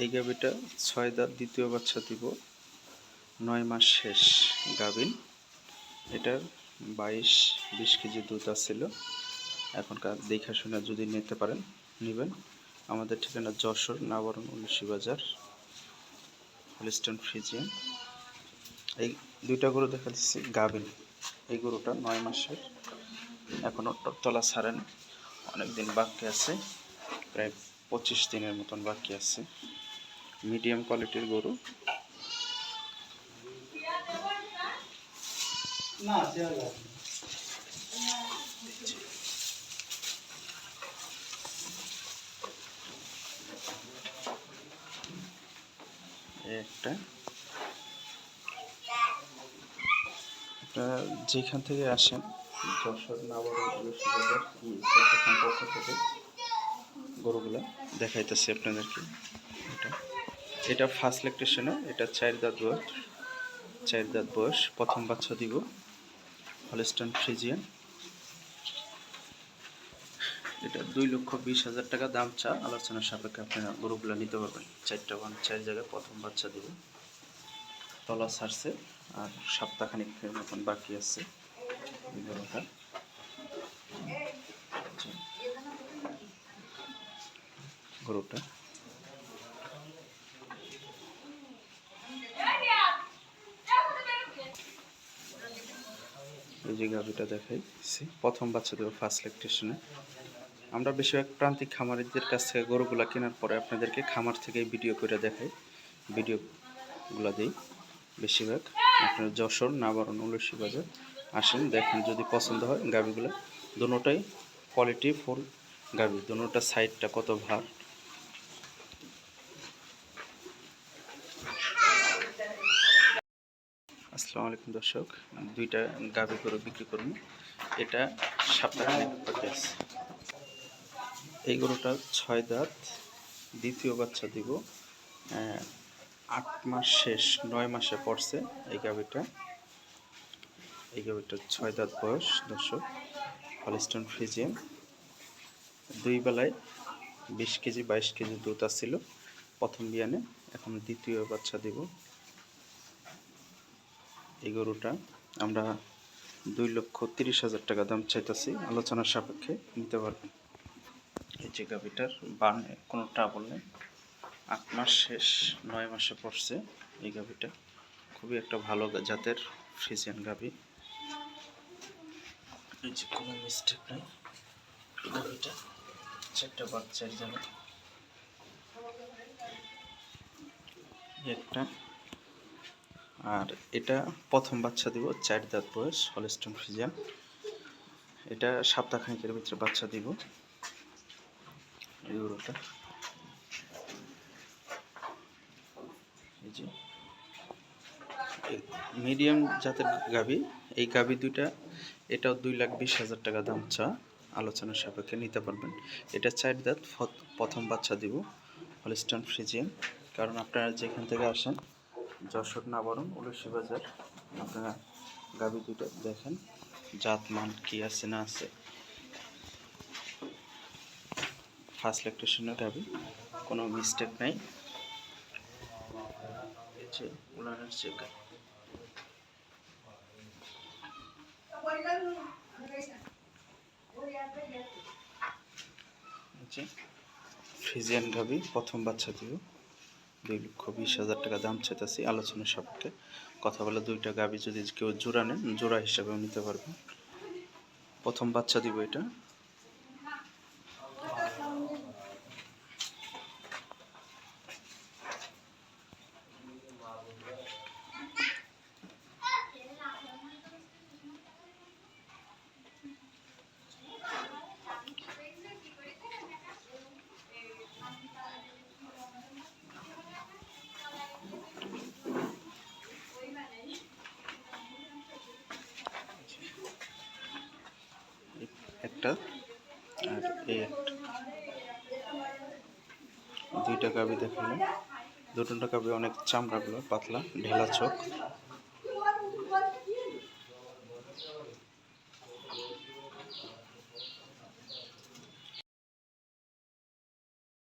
এই গাভীটা 6 দাঁত, দ্বিতীয় বাচ্চা দিব, 9 মাস শেষ গাভীন। এটার 22-20 কেজি দুধ আসছিল। এখনকার দেখা শুনে যদি নিতে পারেন নেবেন। আমাদের ঠিকানা যশোর নাবরণ 19 বাজার, হলিস্টাইন ফ্রিজিয়ান। এই দুইটা গরু দেখা দিচ্ছি গাভীন। এই গরুটা 9 মাসের, এখনও তলা ছাড়েন, অনেক দিন বাকি আছে, প্রায় 25 দিনের মতন বাকি আছে। মিডিয়াম কোয়ালিটির গরু। একটা যেখান থেকে আসেন যশোর নাবরণ পক্ষ থেকে গরুগুলো দেখাইতেছি আপনাদেরকে। এটা ফার্স্ট ল্যাকটেশনে, এটা 4 দাঁত বয়স, প্রথম বাচ্চা দিব, হলিস্টাইন ফ্রিজিয়ান। এটা 2,20,000 টাকা দাম চা, আলোচনার সাপেক্ষে আপনারা গরুগুলো নিতে পারবেন। 4 জায়গায় প্রথম বাচ্চা দিব, তলা ছাড়ছে, আর সপ্তাহখানিকের মতন বাকি আছে এই গরুটা। গরুটা এই যে গাভীটা দেখাইছি, প্রথম বাচ্চা দেবো ফার্স্ট ল্যাকটেশনে। আমরা বেশিরভাগ প্রান্তিক খামারিদের কাছ থেকে গরুগুলা কেনার পরে আপনাদেরকে খামার থেকে ভিডিও করে দেখাই, ভিডিওগুলো দিই বেশিরভাগ। আপনার যশোর নাবরণ 19 বাজার আসেন, দেখেন, যদি পছন্দ হয় গাভীগুলো। দুটোটাই কোয়ালিটি ফুল গাভী, দুটোটা সাইডটা কত ভার। আসসালামু আলাইকুম দর্শক, দুইটা গাভী গরু বিক্রি করুন। এটা সপ্তাহখানেক বাকি আছে। এই গরুটা 6 দাঁত, দ্বিতীয় বাচ্চা দিব, 8 মাস শেষ, 9 মাসে পড়ছে এই গাভীটার 6 দাঁত বয়স দর্শক, হলিস্টাইন ফ্রিজিয়ান। 2 বেলায় 20 কেজি 22 কেজি দুধ আসছিল প্রথম বিয়ানে, এখন দ্বিতীয় বাচ্চা দিব। এই গরুটা আমরা 2,30,000 টাকা দাম চাইতেছি, আলোচনার সাপেক্ষে নিতে পারবেন। এই যে গাভীটার বানে কোনো ট্রাবল নেই, 8 মাস শেষ, 9 মাসে পড়ছে এই গাভীটা। খুবই একটা ভালো জাতের ফ্রিজিয়ান গাভী। এই যে কোনো মিস্টেক নাই, গাভীটা 4টা বাচ্চার জন্য একটা। আর এটা প্রথম বাচ্চা দিব, 4 দাঁত বয়স, হলিস্টাইন ফ্রিজিয়ান। এটা সপ্তাহখানেকের ভিতরে বাচ্চা দিব এই গরুটা। এই যে মিডিয়াম জাতের গাভী, এই গাভী দুইটা, এটাও 2,20,000 টাকা দাম চা, আলোচনার সাপেক্ষে নিতে পারবেন। এটা 4 দাঁত, প্রথম বাচ্চা দিব, হলিস্টাইন ফ্রিজিয়ান। কারণ আপনারা যেখান থেকে আসেন যশোর নাবরণ 19 বাজার, আপনারা গাভী দুইটা দেখেন জাত মান কি আছে না আছে। ফার্স্ট ল্যাকটেশনের গাভী, কোনো মিস্টেক নাই। উলানের চেকা ফ্রিজিয়ান গাভী, প্রথম বাচ্চা দিব, 2,20,000 টাকা দাম চাইতেছি, আলোচনার সাপেক্ষে কথা বলে। দুইটা গাভী যদি কেউ জোড়া নেন, জোড়া হিসাবেও নিতে পারবেন। প্রথম বাচ্চা দিব এটা। একটা আর এই একটা, দুইটা গাভী দেখালাম। দুটো গাভী অনেক চামড়াগুলো পাতলা, ঢেলা চোখ।